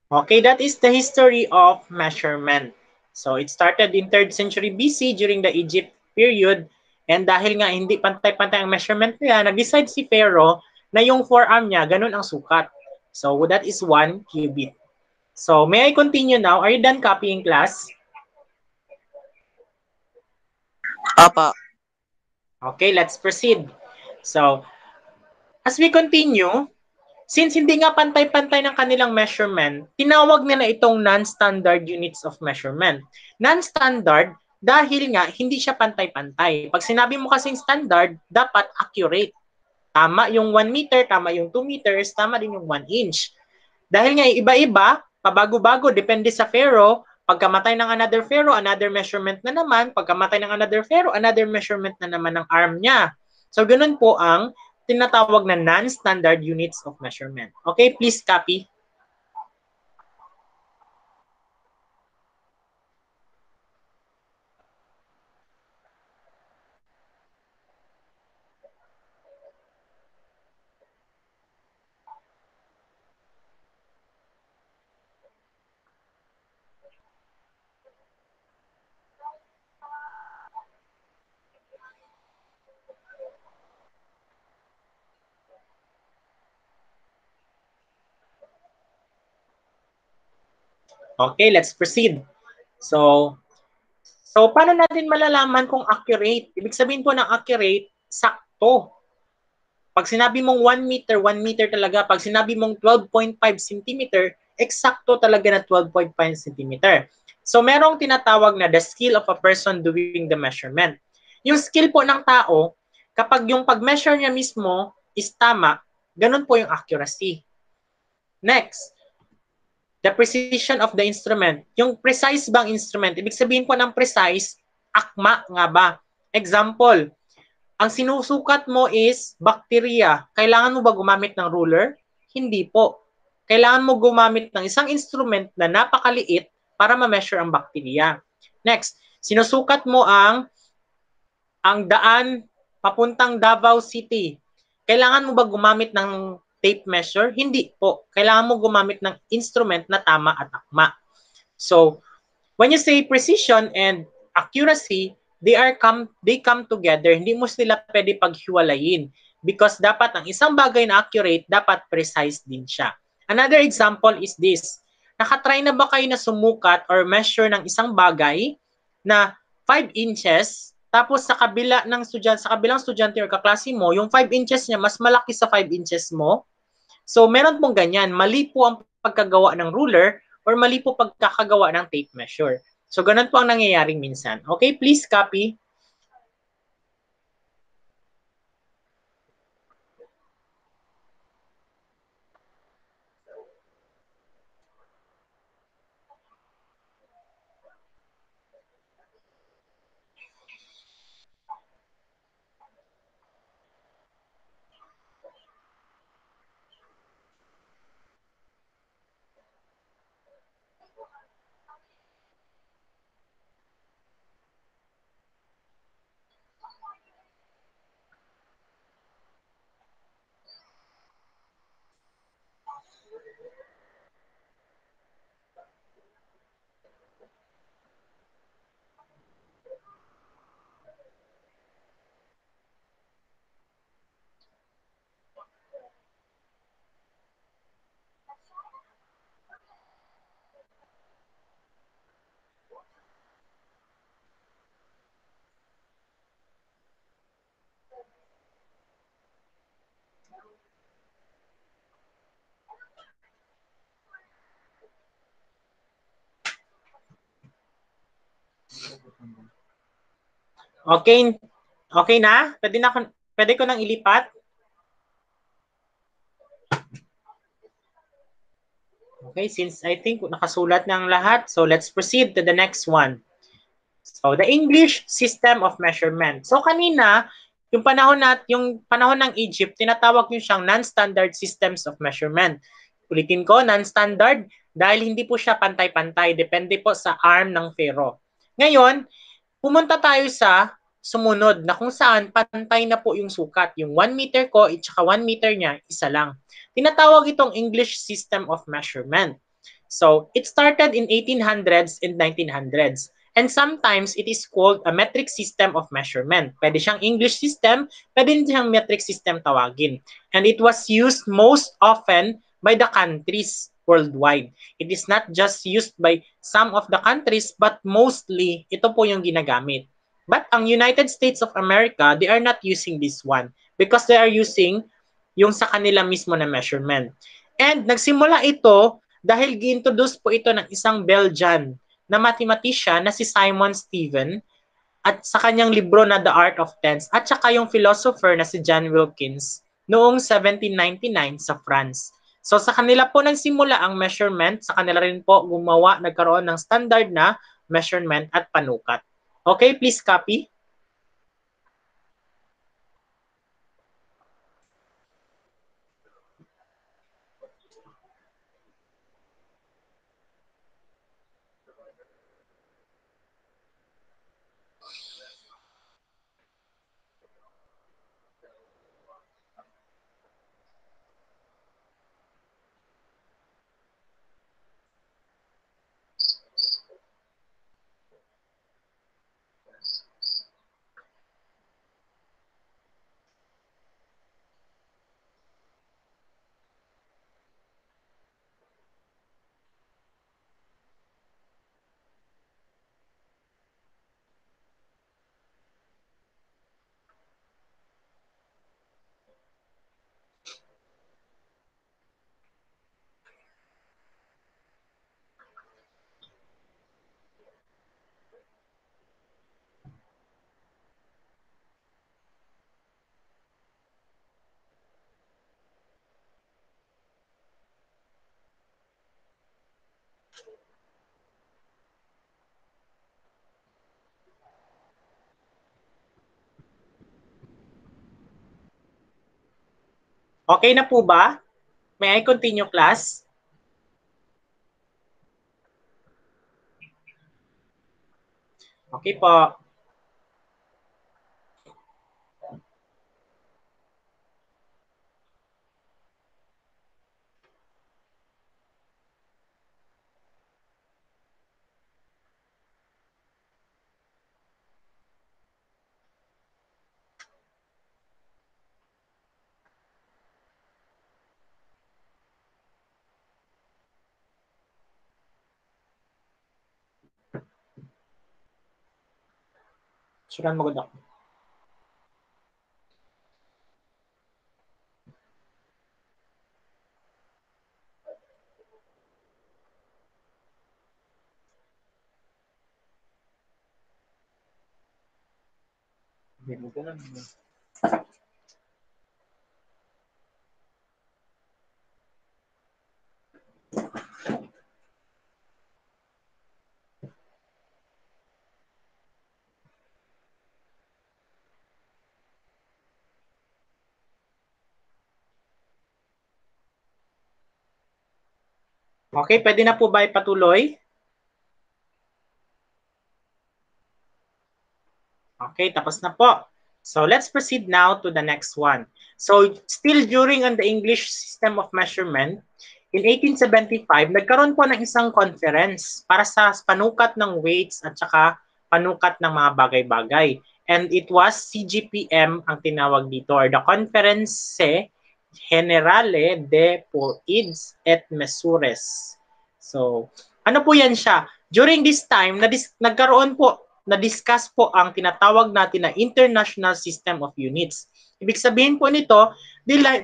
Okay, that is the history of measurement. So it started in 3rd century BC during the Egypt period, and dahil nga hindi pantay-pantay ang measurement nila, nag-decide si Pharaoh na yung forearm niya, ganun ang sukat. So that is 1 cubit. So may I continue now? Are you done copying, class? Apa. Okay, let's proceed. So as we continue, since hindi nga pantay-pantay ng kanilang measurement, tinawag nila itong non-standard units of measurement. Non-standard dahil nga hindi siya pantay-pantay. Pag sinabi mo kasing standard, dapat accurate. Tama yung 1 meter, tama yung 2 meters, tama din yung 1 inch. Dahil nga iba-iba, pabago-bago, depende sa pharaoh, pagkamatay ng another pharaoh, another measurement na naman, pagkamatay ng another pharaoh, another measurement na naman ng arm niya. So ganun po ang tinatawag na non-standard units of measurement. Okay, please copy. Okay, let's proceed. So paano natin malalaman kung accurate? Ibig sabihin po ng accurate, sakto. Pag sinabi mong 1 meter talaga. Pag sinabi mong 12.5 centimeter, eksakto talaga na 12.5 centimeter. So merong tinatawag na the skill of a person doing the measurement. Yung skill po ng tao, kapag yung pag-measure niya mismo is tama, ganun po yung accuracy. Next, the precision of the instrument. Yung precise bang instrument? Ibig sabihin po ng precise, akma nga ba? Example, ang sinusukat mo is bacteria. Kailangan mo ba gumamit ng ruler? Hindi po. Kailangan mo gumamit ng isang instrument na napakaliit para ma-measure ang bacteria. Next, sinusukat mo ang daan papuntang Davao City. Kailangan mo ba gumamit ng tape measure? Hindi po. Kailangan mo gumamit ng instrument na tama at akma. So, when you say precision and accuracy, they come together. Hindi mo sila pwede paghiwalayin because dapat ang isang bagay na accurate, dapat precise din siya. Another example is this. Nakatry na ba kayo na sumukat or measure ng isang bagay na 5 inches tapos sa kabilang estudyante or kaklase mo, yung 5 inches niya mas malaki sa 5 inches mo? So meron pong ganyan. Mali po ang pagkagawa ng ruler or mali po pagkakagawa ng tape measure. So ganun po ang nangyayaring minsan. Okay, please copy. Okay, okay na? Pwede ko nang ilipat? Okay, since I think nakasulat na ang lahat, so let's proceed to the next one. So, the English system of measurement. So, kanina, yung panahon ng Egypt, tinatawag nyo siyang non-standard systems of measurement. Ulitin ko, non-standard dahil hindi po siya pantay-pantay. Depende po sa arm ng pharaoh. Ngayon, pumunta tayo sa sumunod na kung saan pantay na po yung sukat. Yung 1 meter ko at saka 1 meter niya, isa lang. Tinatawag itong English system of measurement. So it started in 1800s and 1900s. And sometimes it is called a metric system of measurement. Pwede siyang English system, pwede din siyang metric system tawagin. And it was used most often by the countries worldwide. It is not just used by some of the countries, but mostly ito po yung ginagamit. But ang United States of America, they are not using this one because they are using yung sa kanila mismo na measurement. And nagsimula ito dahil gi-introduce po ito ng isang Belgian na mathematician na si Simon Stevin at sa kanyang libro na The Art of Tens at saka yung philosopher na si John Wilkins noong 1799 sa France. So sa kanila po nagsimula ang measurement, sa kanila rin po nagkaroon ng standard na measurement at panukat. Okay, please copy. Okay na po ba? May I continue, class? Okay po. Suran mo gud ako. Okay, pwede na po ba ipatuloy? Okay, tapos na po. So let's proceed now to the next one. So still during on the English system of measurement, in 1875, nagkaroon po ng isang conference para sa panukat ng weights at saka panukat ng mga bagay-bagay. And it was CGPM ang tinawag dito, or the Conference Generale de Poids et Mesures. So, ano po yan siya? During this time, nagkaroon po, na-discuss po ang tinatawag natin na International System of Units. Ibig sabihin po nito,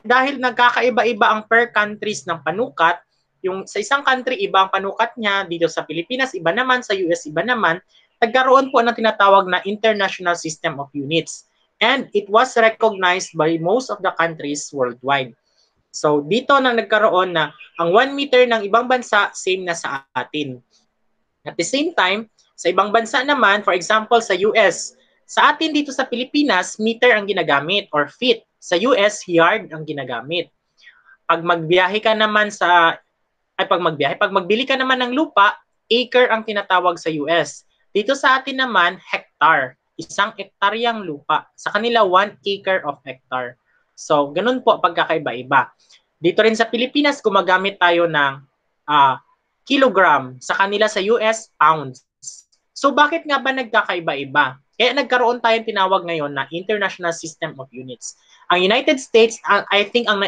dahil nagkakaiba-iba ang per countries ng panukat, yung sa isang country, iba ang panukat niya, dito sa Pilipinas, iba naman, sa US, iba naman, nagkaroon po ng tinatawag na International System of Units. And it was recognized by most of the countries worldwide. So dito na nagkaroon na ang 1 meter ng ibang bansa, same na sa atin. At the same time, sa ibang bansa naman, for example sa US, sa atin dito sa Pilipinas, meter ang ginagamit or feet. Sa US, yard ang ginagamit. Pag magbiyahe ka naman pag magbili ka naman ng lupa, acre ang tinatawag sa US. Dito sa atin naman, hectare. Isang hektaryang lupa. Sa kanila, 1 acre of hectare. So, ganun po pagkakaiba-iba. Dito rin sa Pilipinas, gumagamit tayo ng kilogram, sa kanila sa US, pounds. So bakit nga ba nagkakaiba-iba? Kaya nagkaroon tayong tinawag ngayon na International System of Units. Ang United States, I think ang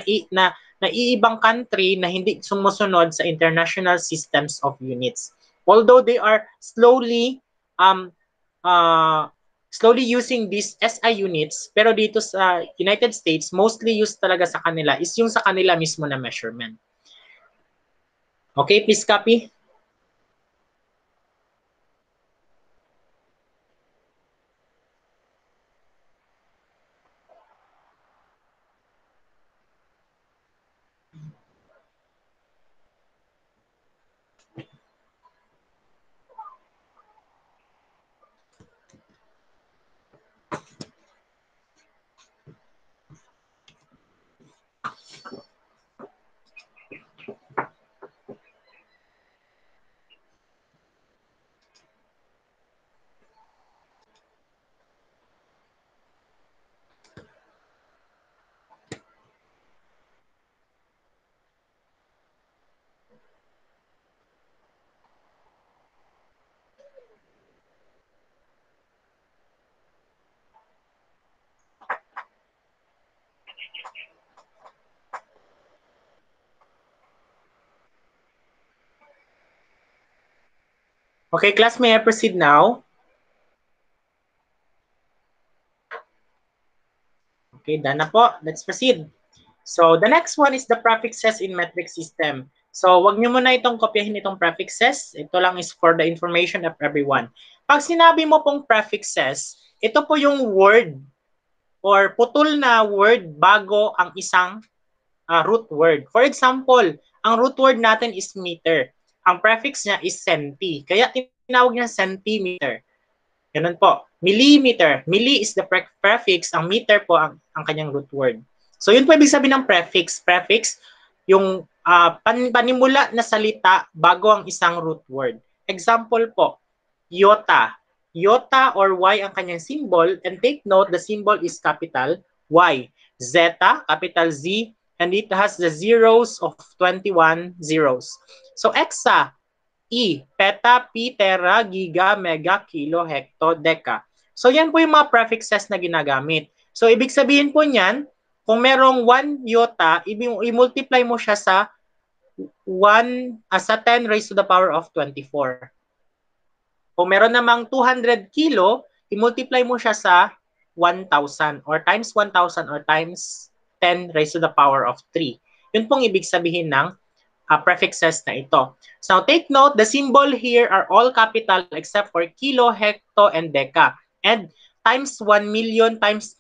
naiibang country na hindi sumusunod sa International Systems of Units. Although they are slowly using these SI units, pero dito sa United States, mostly used talaga sa kanila is yung sa kanila mismo na measurement. Okay, please copy. Okay, class, may I proceed now? Okay, done na po. Let's proceed. So, the next one is the prefixes in metric system. So, wag niyo muna itong kopyahin itong prefixes. Ito lang is for the information of everyone. Pag sinabi mo pong prefixes, ito po yung word or putol na word bago ang isang root word. For example, ang root word natin is meter. Ang prefix niya is centi. Kaya tinawag niya centimeter. Ganun po. Millimeter. Milli is the prefix. Ang meter po ang kanyang root word. So, yun po ibig sabihin ng prefix. Prefix, yung panimula na salita bago ang isang root word. Example po, iota. Iota or Y ang kanyang symbol. And take note, the symbol is capital Y. Zeta, capital Z, and it has the zeros of 21 zeros. So, exa, E, peta, pi, tera, giga, mega, kilo, hekto, deka. So yan po yung mga prefixes na ginagamit. So ibig sabihin po niyan, kung merong 1 iota, i-multiply mo siya sa 10 raised to the power of 24. Kung meron namang 200 kilo, i-multiply mo siya sa 1,000 or times 1,000 or times 10 raised to the power of 3. Yun pong ibig sabihin ng prefixes na ito. So take note, the symbol here are all capital except for kilo, hekto, and deka. And times 1 million, times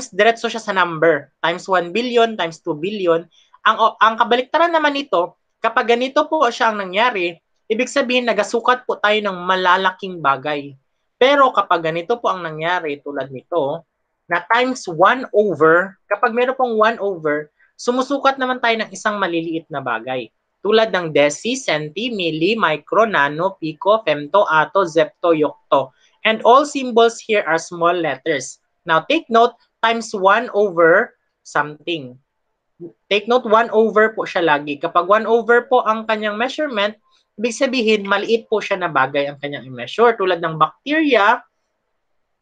diretso siya sa number. Times 1 billion, times 2 billion. Ang kabaliktaran naman nito, kapag ganito po siya ang nangyari, ibig sabihin nagasukat po tayo ng malalaking bagay. Pero kapag ganito po ang nangyari tulad nito, na times 1 over, kapag meron pong 1 over, sumusukat naman tayo ng isang maliliit na bagay. Tulad ng deci, centi, milli, micro, nano, pico, femto, ato, zepto, yokto. And all symbols here are small letters. Now take note, times 1 over something. Take note, 1 over po siya lagi. Kapag 1 over po ang kanyang measurement, ibig sabihin, maliit po siya na bagay ang kanyang i-measure. Tulad ng bacteria,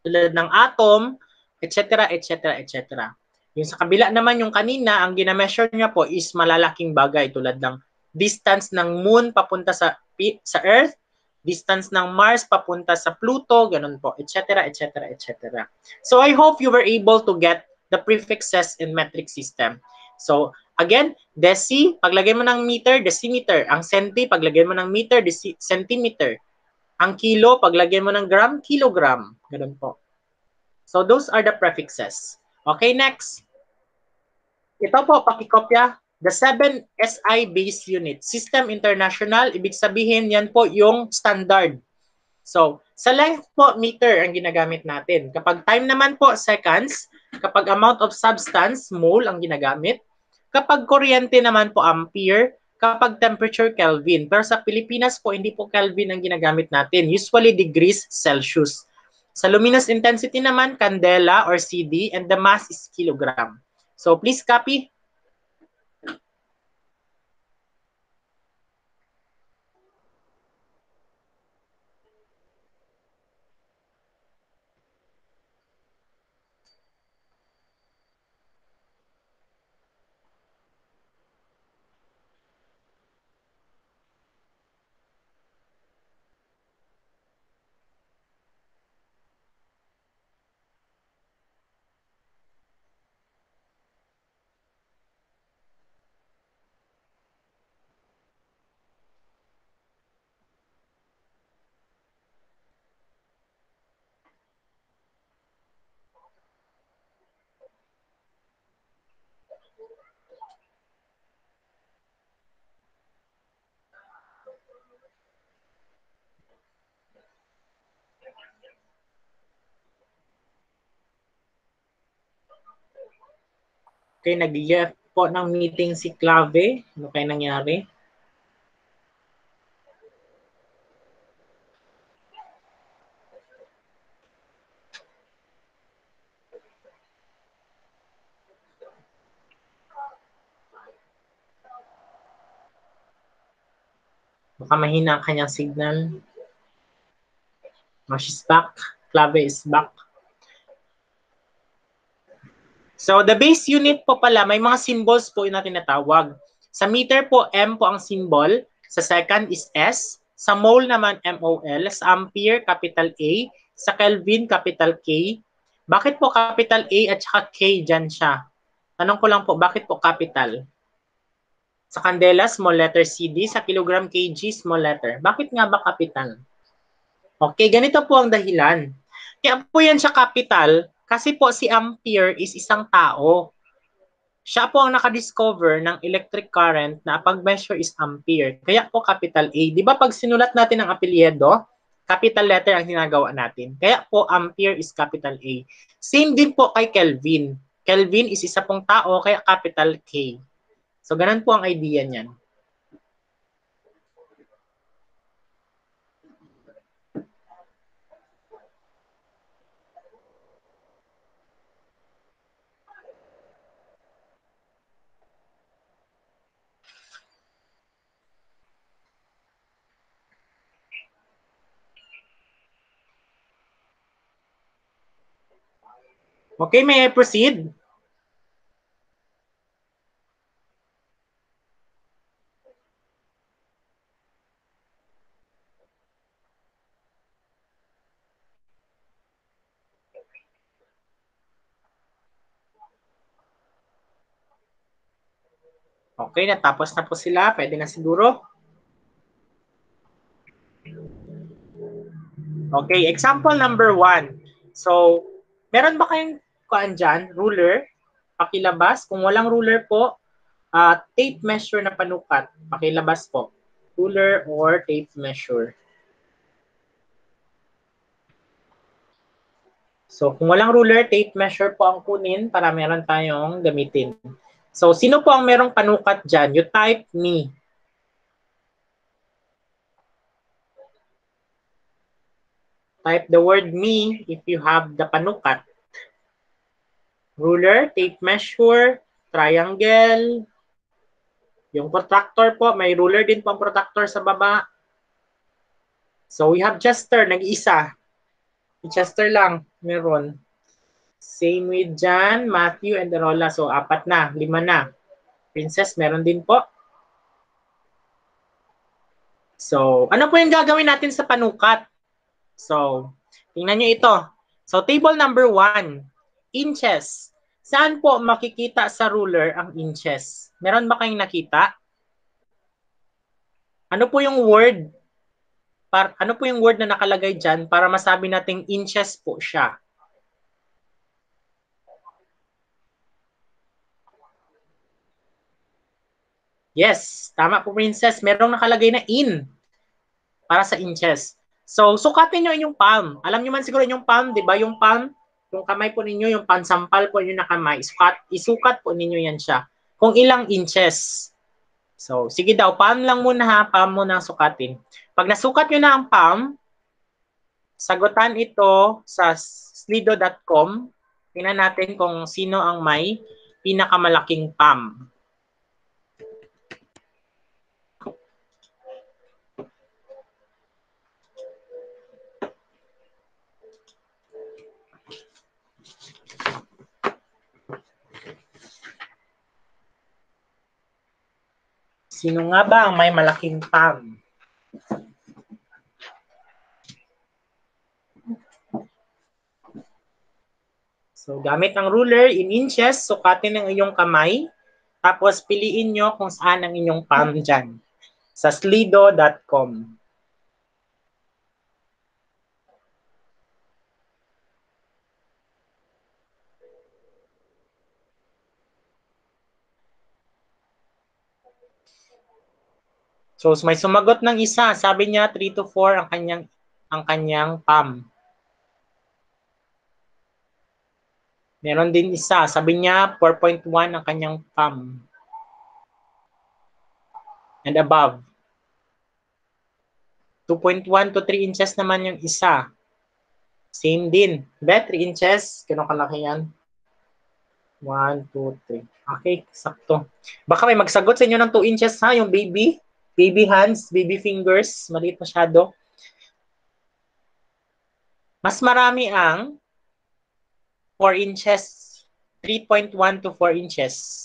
tulad ng atom, etc., etc., etc. Yung sa kabila naman, yung kanina, ang gina-measure niya po is malalaking bagay tulad ng distance ng moon papunta sa Earth, distance ng Mars papunta sa Pluto, ganun po, etc., etc., etc. So I hope you were able to get the prefixes in metric system. So again, deci, paglagay mo ng meter, decimeter. Ang centi, paglagay mo ng meter, centimeter. Ang kilo, paglagay mo ng gram, kilogram. Ganun po. So those are the prefixes. Okay, next. Ito po, pakikopya. The 7 SI base unit. System International, ibig sabihin yan po yung standard. So, sa length po, meter ang ginagamit natin. Kapag time naman po, seconds. Kapag amount of substance, mole ang ginagamit. Kapag kuryente naman po, ampere. Kapag temperature, Kelvin. Pero sa Pilipinas po, hindi po Kelvin ang ginagamit natin. Usually degrees Celsius. Sa luminous intensity naman, candela or CD, and the mass is kilogram. So, please copy. Okay, nag-left po ng meeting si Clave. Ano kaya nangyari? Baka mahina ang kanyang signal. Oh, she's back. Clave is back. So, the base unit po pala, may mga symbols po na tinatawag. Sa meter po, M po ang symbol. Sa second is S. Sa mole naman, MOL. Sa ampere, capital A. Sa Kelvin, capital K. Bakit po capital A at saka K dyan siya? Tanong ko lang po, bakit po capital? Sa kandela, small letter CD. Sa kilogram kg, small letter. Bakit nga ba capital? Okay, ganito po ang dahilan. Kaya po yan siya capital kasi po si Ampere is isang tao. Siya po ang nakadiscover ng electric current na pag-measure is ampere. Kaya po capital A. Di ba pag sinulat natin ang apelyido, capital letter ang ginagawa natin. Kaya po ampere is capital A. Same din po kay Kelvin. Kelvin is isa pong tao, kaya capital K. So, ganun po ang idea niyan. Okay, may I proceed? Okay, natapos na po sila. Pwede na siguro. Okay, example number 1. So, meron ba kayong kuan dyan, ruler? Pakilabas. Kung walang ruler po, tape measure na panukat. Pakilabas po. Ruler or tape measure. So, kung walang ruler, tape measure po ang kunin para meron tayong gamitin. So, sino po ang merong panukat dyan? You type me. Type the word me if you have the panukat. Ruler, tape measure, triangle. Yung protractor po, may ruler din po ang protractor sa baba. So, we have Chester, nag-iisa. Chester lang, meron. Same with John, Matthew, and Rola. So, 4 na, 5 na. Princess, meron din po. So, ano po yung gagawin natin sa panukat? So, tingnan nyo ito. So, table number 1, inches. Saan po makikita sa ruler ang inches? Meron ba kayong nakita? Ano po yung word? Ano po yung word na nakalagay dyan para masabi nating inches po siya? Yes, tama po, Princess. Merong nakalagay na in para sa inches. So, sukatin nyo inyong palm. Alam nyo man siguro inyong palm, di ba? Yung palm, yung kamay po ninyo, yung pansampal po yung nakamay. Isukat po ninyo yan siya. Kung ilang inches. So, sige daw, palm lang muna ha. Palm muna ang sukatin. Pag nasukat nyo na ang palm, sagutan ito sa slido.com. Tingnan natin kung sino ang may pinakamalaking palm. Sino nga ba ang may malaking palm? So, gamit ang ruler in inches, sukatin ang iyong kamay. Tapos, piliin nyo kung saan ang inyong palm dyan. Sa slido.com. So, may sumagot ng isa. Sabi niya, 3 to 4 ang kanyang palm. Meron din isa. Sabi niya, 4.1 ang kanyang palm. And above. 2.1 to 3 inches naman yung isa. Same din. Diba? 3 inches. Gano'ng kalaki yan? 1, 2, 3. Okay, sakto. Baka may magsagot sa inyo ng 2 inches ha, yung baby. Baby hands, baby fingers. Maliit masyado. Mas marami ang 4 inches. 3.1 to 4 inches.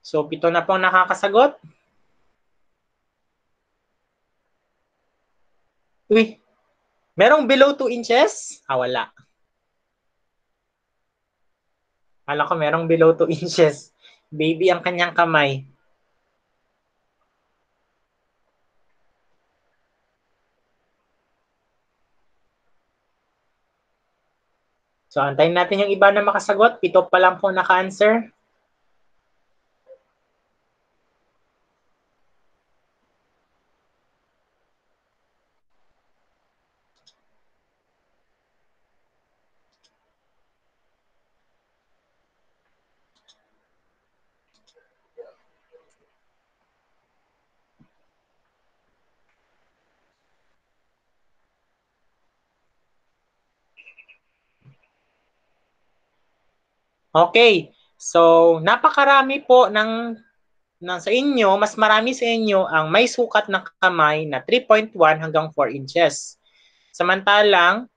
So, 7 na pong nakakasagot. Uy, merong below 2 inches? Wala. Kala ko merong below 2 inches. Baby ang kanyang kamay. So, antayin natin yung iba na makasagot. 7 pa lang po naka-answer. Okay. So, napakarami po sa inyo, mas marami sa inyo ang may sukat ng kamay na 3.1 hanggang 4 inches. Samantalang,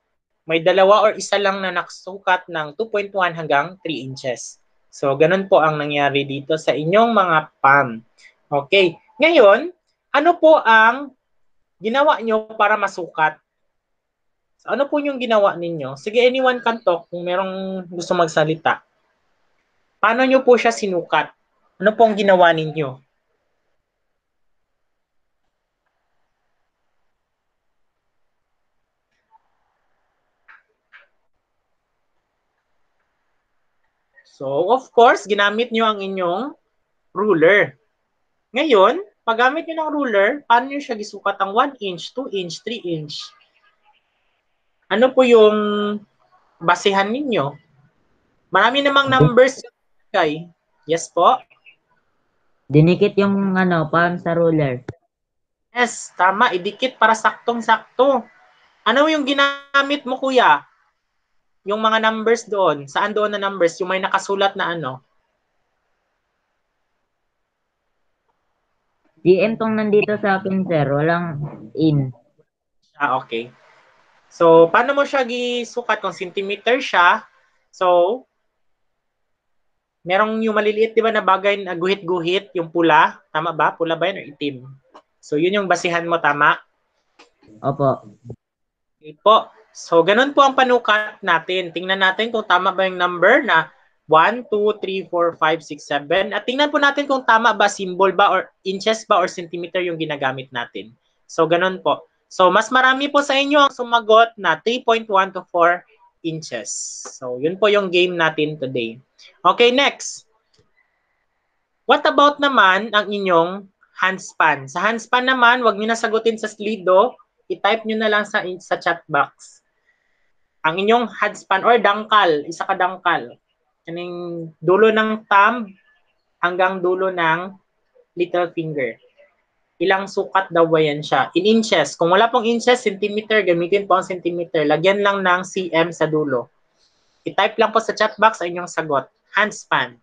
may dalawa or isa lang na nakasukat ng 2.1 hanggang 3 inches. So, ganun po ang nangyari dito sa inyong mga palm. Okay. Ngayon, ano po ang ginawa nyo para masukat? So, ano po yung ginawa ninyo? Sige, anyone can talk kung merong gusto magsalita. Paano nyo po siya sinukat? Ano pong ginawa ninyo? So, of course, ginamit nyo ang inyong ruler. Ngayon, paggamit nyo ng ruler, paano nyo siya gisukat ang 1 inch, 2 inch, 3 inch? Ano po yung basehan ninyo? Marami namang numbers. Okay. Yes po? Dinikit yung palm sa ruler. Yes, tama. Idikit para saktong-sakto. Ano yung ginamit mo, kuya? Yung mga numbers doon. Saan doon na numbers? Yung may nakasulat na ano? CM tong nandito sa akin, sir. Walang in. Okay. So, paano mo siya gisukat? Kung centimeter siya, so, merong yung maliliit, di ba, na bagay na guhit-guhit, yung pula. Tama ba? Pula ba yun o itim? So, yun yung basihan mo, tama? Opo. Okay po. So, ganun po ang panukat natin. Tingnan natin kung tama ba yung number na 1, 2, 3, 4, 5, 6, 7. At tingnan po natin kung tama ba, symbol ba, or inches ba, or centimeter yung ginagamit natin. So, ganun po. So, mas marami po sa inyo ang sumagot na 3.1 to 4 inches. So, yun po yung game natin today. Okay, next. What about naman ang inyong handspan? Sa handspan naman, wag niyo na sagutin sa Slido. I-type niyo na lang sa chat box. Ang inyong handspan or dangkal, isa ka dangkal. Kaning dulo ng thumb hanggang dulo ng little finger. Ilang sukat daw ba yan siya? In inches. Kung wala pong inches, centimeter, gamitin po ang centimeter. Lagyan lang ng cm sa dulo. I-type lang po sa chat box ang inyong sagot. Handspan.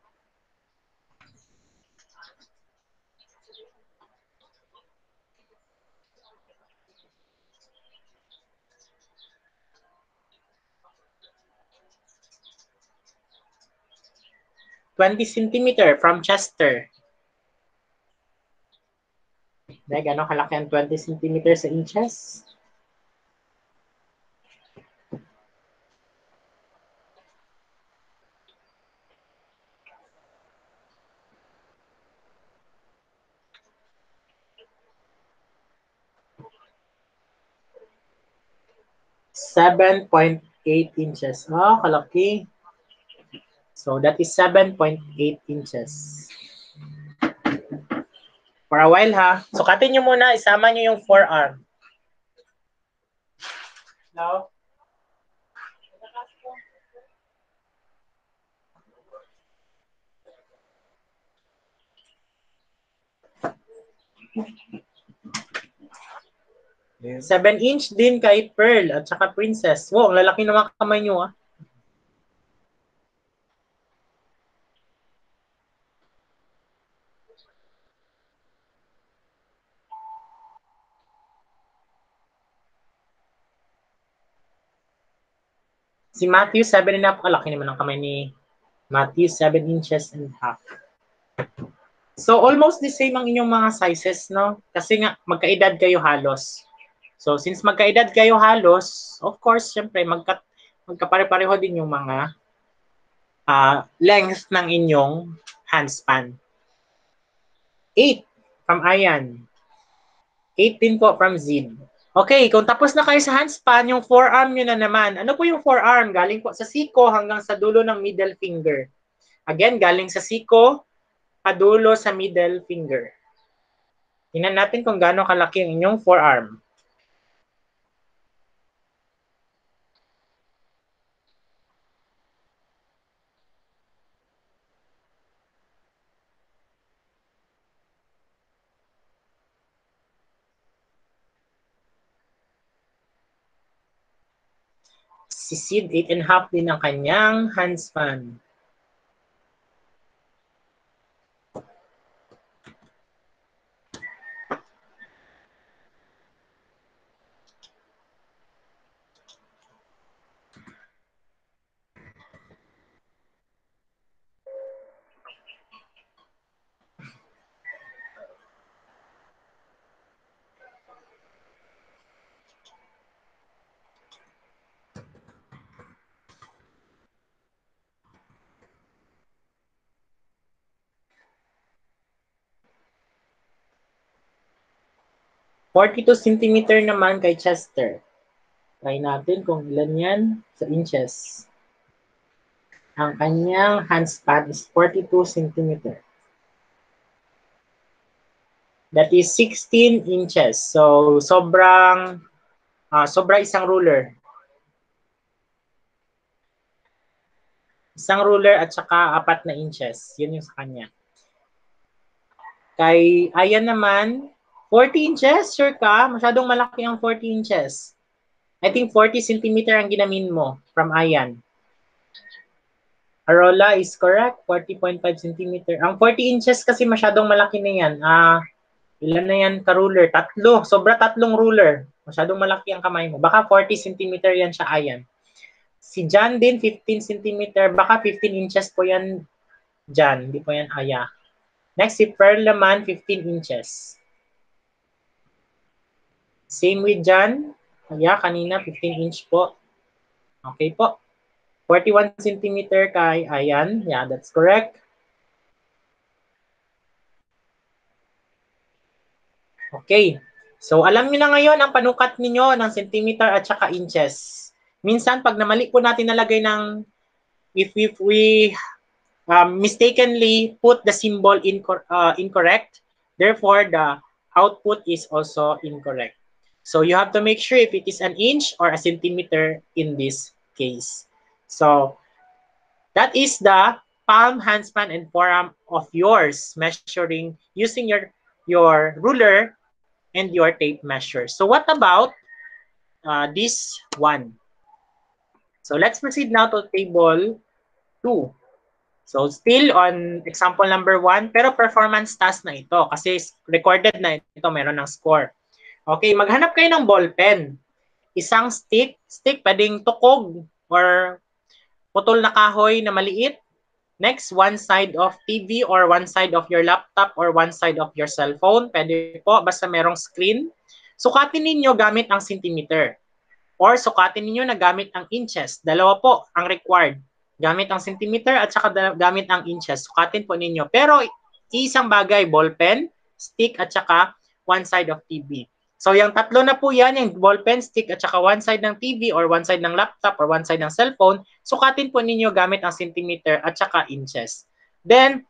(20 centimeter from Chester. Dahil gano'ng kalaki ang 20 centimeter sa inches? (7.8 inches. Oh, kalaki. So, that is 7.8 inches. For a while ha. Sukatin nyo muna, isama nyo yung forearm. Now, yeah. 7-inch din kay Pearl at saka Princess. Wow, ang lalaki ng mga kamay nyo ah. Si Matthew, 7.5. Kalaki naman ang kamay ni Matthew, 7 inches and half. So, almost the same ang inyong mga sizes, no? Kasi nga, magkaedad kayo halos. So, since magkaedad kayo halos, of course, syempre, magkapare-pareho din yung mga length ng inyong handspan. 8 from Ayan. 8 din po from Zid. Okay, kung tapos na kayo sa handspan, yung forearm nyo na naman. Ano po yung forearm? Galing po sa siko hanggang sa dulo ng middle finger. Again, galing sa siko, padulo sa middle finger. Tingnan natin kung gaano kalaki ang inyong forearm. Si Sid, 8.5 din ang kanyang handspan. (42 centimeter naman kay Chester. Try natin kung ilan yan sa inches. Ang kanyang handspan is 42 centimeter. That is 16 inches. So, sobra isang ruler. Isang ruler at saka 4 na inches. Yun yung sa kanya. Kay Ayan naman, 40 inches? Sure ka? Masyadong malaki ang 40 inches. I think 40 centimeter ang ginamin mo from Ayan. Arola is correct, 40.5 centimeter. Ang 40 inches kasi masyadong malaki na yan. Ilan na yan ka-ruler? 3. Sobra 3 ruler. Masyadong malaki ang kamay mo. Baka 40 centimeter yan siya, Ayan. Si John din, 15 centimeter. Baka 15 inches po yan, John. Hindi po yan, Aya. Next, si Pearl naman, 15 inches. Same with John. Aya, kanina, 15 inch po. Okay po. 41 centimeter kay Ayan. Yeah, that's correct. Okay. So, alam niyo na ngayon ang panukat ninyo ng centimeter at saka inches. Minsan, pag namali po natin nalagay ng, if we mistakenly put the symbol incorrect, therefore, the output is also incorrect. So, you have to make sure if it is an inch or a centimeter in this case. So, that is the palm, handspan, and forearm of yours, measuring using your ruler and your tape measure. So what about this one? So let's proceed now to table 2. So still on example number 1, pero performance task na ito kasi recorded na ito, meron ng score. Okay, maghanap kayo ng ball pen. Isang stick pwedeng tukog or putol na kahoy na maliit. Next, one side of TV or one side of your laptop or one side of your cellphone. Pwede po, basta merong screen. Sukatin ninyo gamit ang centimeter. Or sukatin ninyo na gamit ang inches. Dalawa po ang required. Gamit ang centimeter at saka gamit ang inches. Sukatin po ninyo. Pero isang bagay, ball pen, stick at saka one side of TV. So yung tatlo na po yan, yung ball pen, stick at saka one side ng TV or one side ng laptop or one side ng cellphone, sukatin po ninyo gamit ang centimeter at saka inches. Then,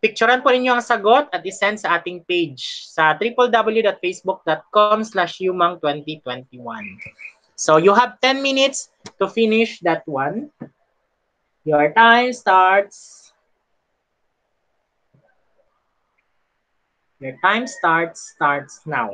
Picturean po ninyo ang sagot at isend sa ating page sa www.facebook.com/umang2021. So you have 10 minutes to finish that one. Your time starts. Your time starts now.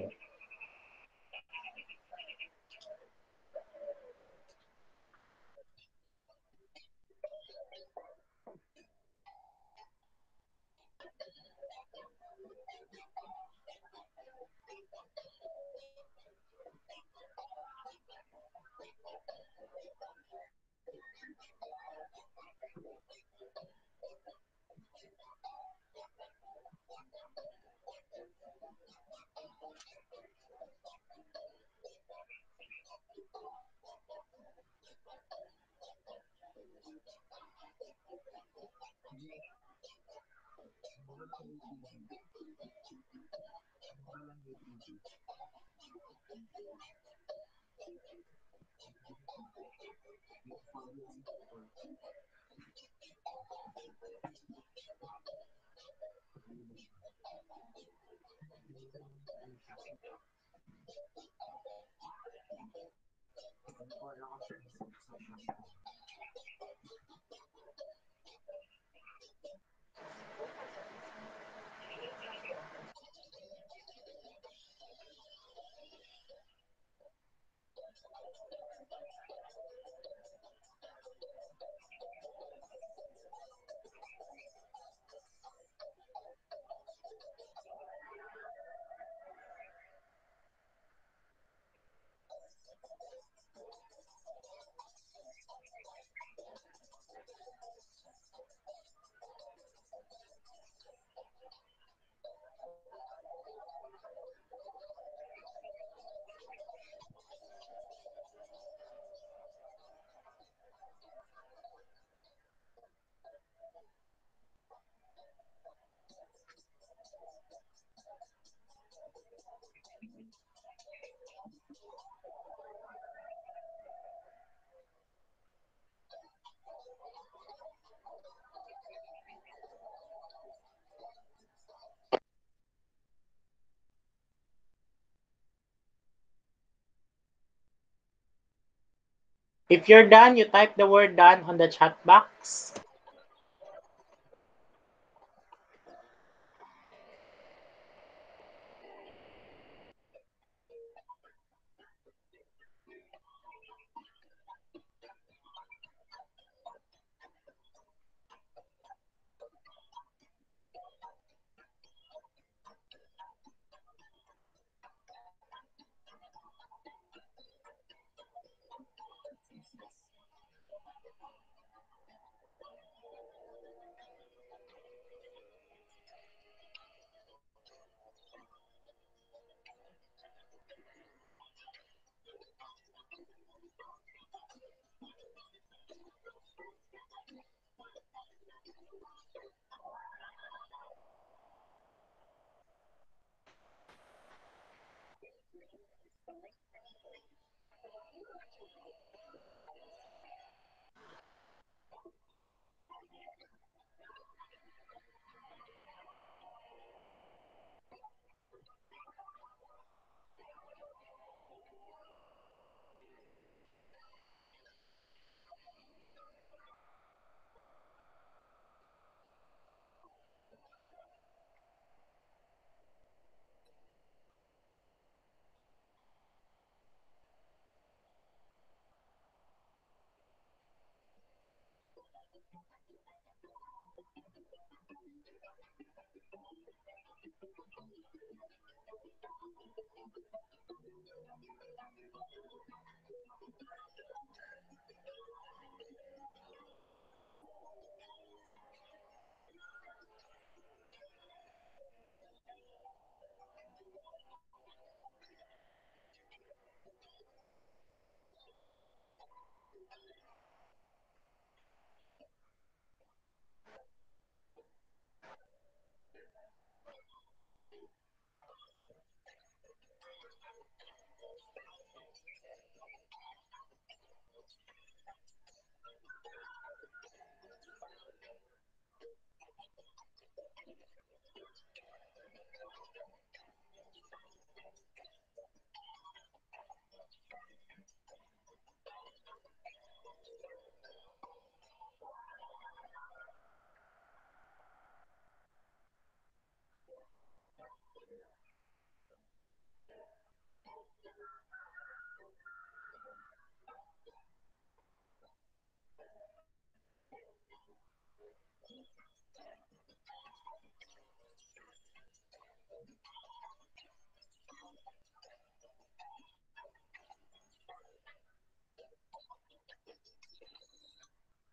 If you're done, you type the word done on the chat box.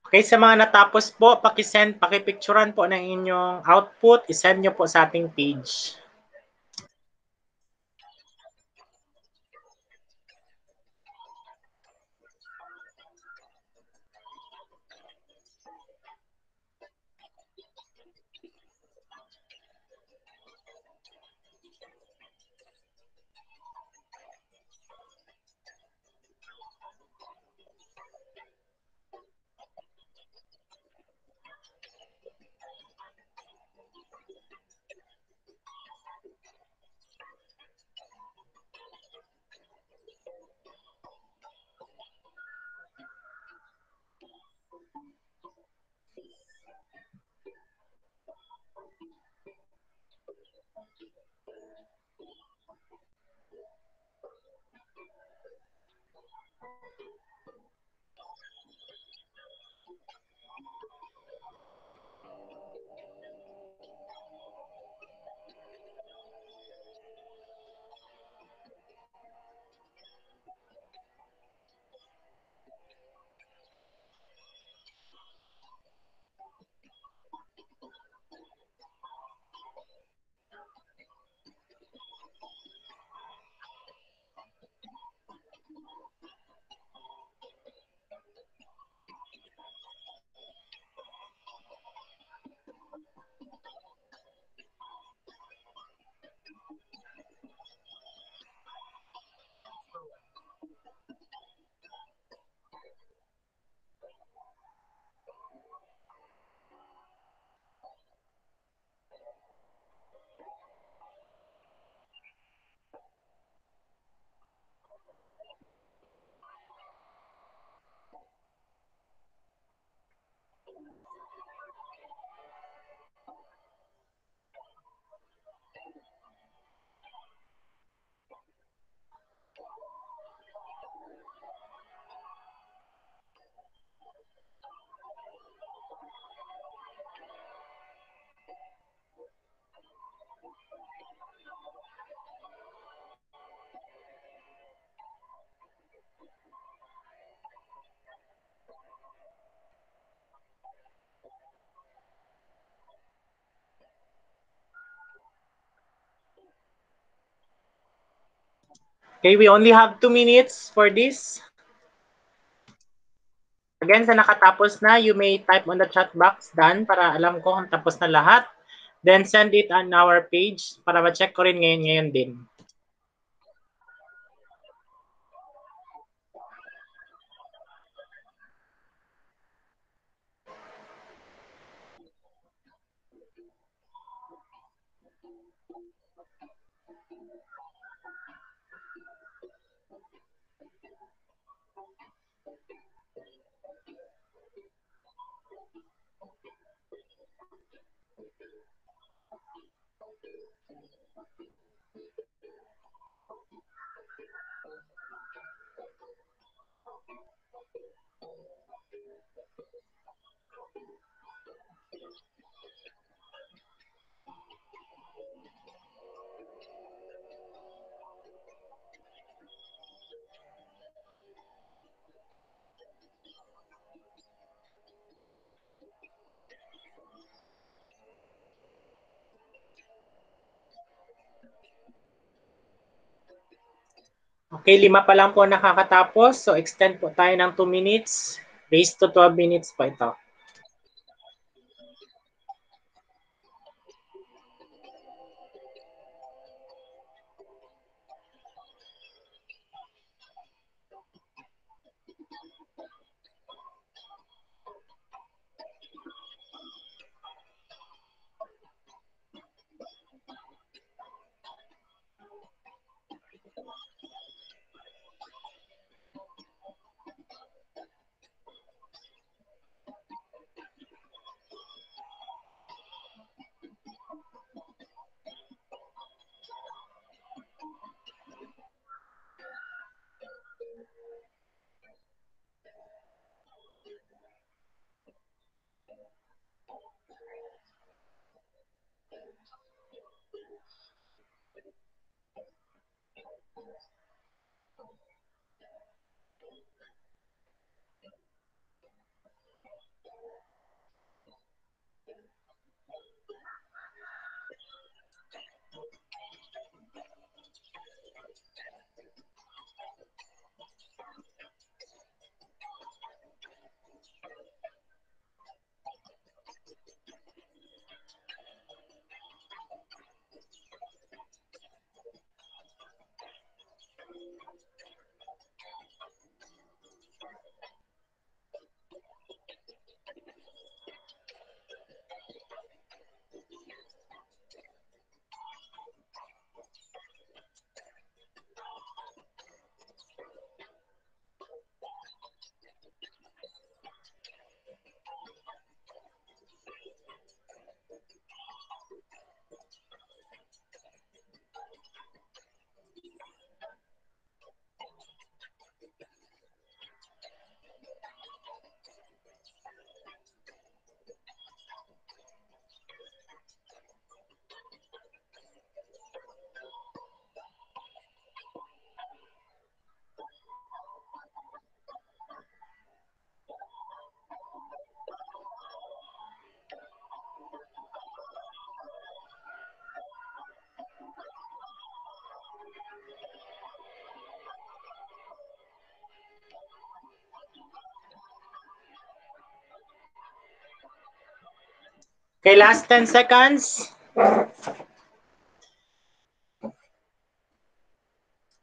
Okay, sa mga natapos po, pakipicturan po ng inyong output, isend nyo po sa ating page. Okay, we only have 2 minutes for this. Again, sa nakatapos na, you may type on the chat box, Dan, para alam ko kung tapos na lahat. Then send it on our page para ma-check ko rin ngayon din. Okay, 5 pa lang po nakakatapos. So, extend po tayo ng 2 minutes. Raise to 12 minutes po ito. Okay, last 10 seconds.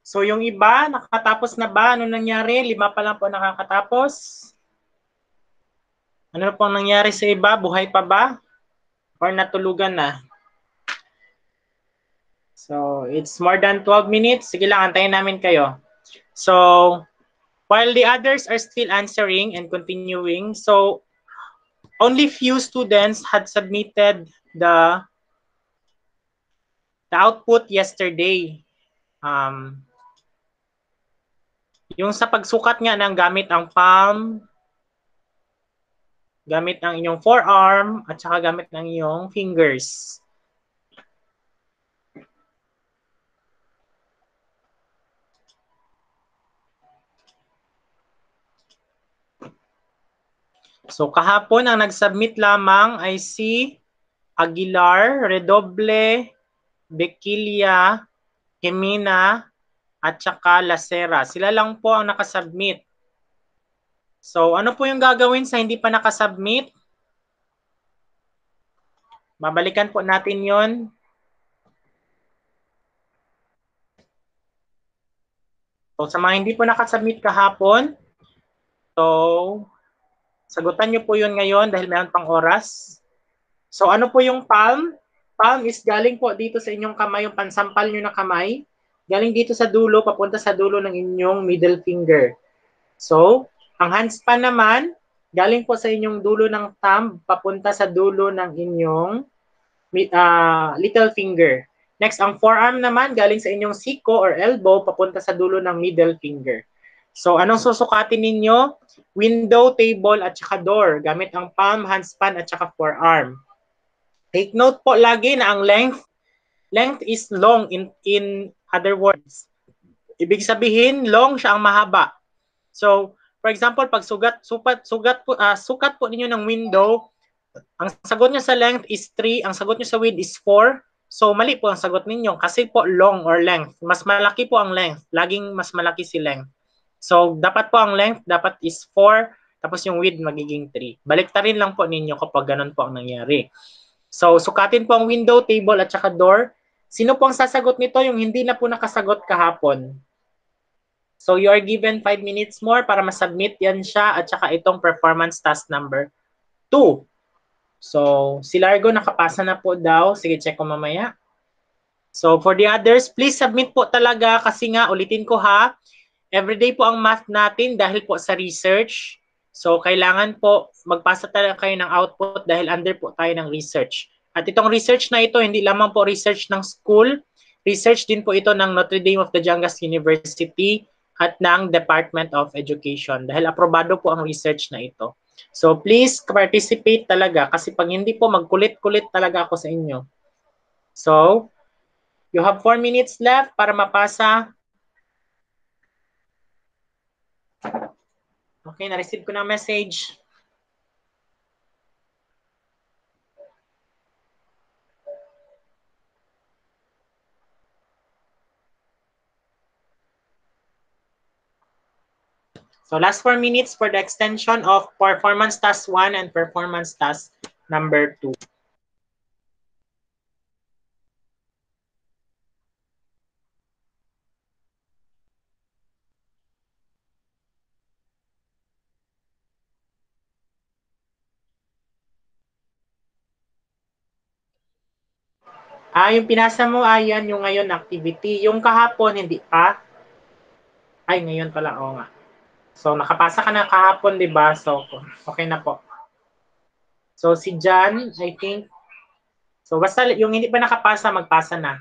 So yung iba, nakatapos na ba? Ano nangyari? 5 pa lang po nakakatapos. Ano pong nangyari sa iba? Buhay pa ba? Or natulugan na? So, it's more than 12 minutes. Sige lang, antayin namin kayo. So, while the others are still answering and continuing, so only few students had submitted the output yesterday. Yung sa pagsukat nga ng gamit ang palm, gamit ang inyong forearm, at saka gamit ng inyong fingers. So kahapon ang nag-submit lamang ay si Aguilar, Redoble, Bequilia, Gemina, at saka Lacera. Sila lang po ang nakasubmit. So ano po yung gagawin sa hindi pa nakasubmit? Babalikan po natin yon. So sa mga hindi po nakasubmit kahapon, so sagutan nyo po yun ngayon dahil mayroon pang oras. So ano po yung palm? Palm is galing po dito sa inyong kamay, yung pansampal nyo na kamay. Galing dito sa dulo, papunta sa dulo ng inyong middle finger. So, ang handspan naman, galing po sa inyong dulo ng thumb, papunta sa dulo ng inyong little finger. Next, ang forearm naman, galing sa inyong siko or elbow, papunta sa dulo ng middle finger. So, anong susukatin ninyo? Window, table, at saka door, gamit ang palm, handspan, at saka forearm. Take note po lagi na ang length is long in other words. Ibig sabihin, long siya ang mahaba. So, for example, pag sukat po ninyo ng window, ang sagot niyo sa length is 3, ang sagot niyo sa width is 4. So, mali po ang sagot ninyo kasi po long or length. Mas malaki po ang length. Laging mas malaki si length. So, dapat po ang length dapat is 4, tapos yung width magiging 3. Baliktarin lang po ninyo kapag ganun po ang nangyari. So, sukatin po ang window, table, at saka door. Sino po ang sasagot nito? Yung hindi na po nakasagot kahapon. So, you are given 5 minutes more para masubmit yan siya at saka itong performance task number 2. So, si Largo nakapasa na po daw. Sige, check ko mamaya. So, for the others, please submit po talaga kasi nga, ulitin ko ha, everyday po ang math natin dahil po sa research. So, kailangan po magpasa talaga kayo ng output dahil under po tayo ng research. At itong research na ito, hindi lamang po research ng school, research din po ito ng Notre Dame of the Jangas University at ng Department of Education dahil aprobado po ang research na ito. So, please participate talaga kasi pag hindi po, magkulit-kulit talaga ako sa inyo. So, you have 4 minutes left para mapasa. Okay, na-receive ko na message. So last 4 minutes for the extension of performance task 1 and performance task number 2. Yung pinasa mo, ayan, yung ngayon activity. Yung kahapon, hindi pa. Ay, ngayon pala, oo nga. So, nakapasa ka na kahapon, di ba? So, okay na po. So, si John, I think, so basta yung hindi pa nakapasa, magpasa na.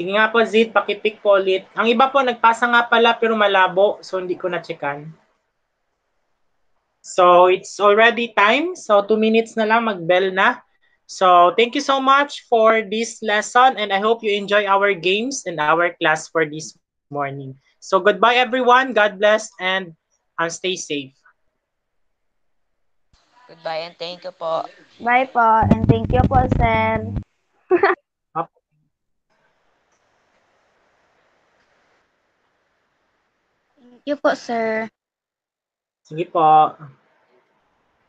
Sige nga po, Zid, pakipick po ulit. Ang iba po, nagpasa nga pala pero malabo, so hindi ko na-checkan. So, it's already time. So, 2 minutes na lang, mag-bell na. So, thank you so much for this lesson and I hope you enjoy our games and our class for this morning. So, goodbye everyone. God bless and stay safe. Goodbye and thank you po. Bye po, and thank you po, sir. Thank you po, sir. Sige po.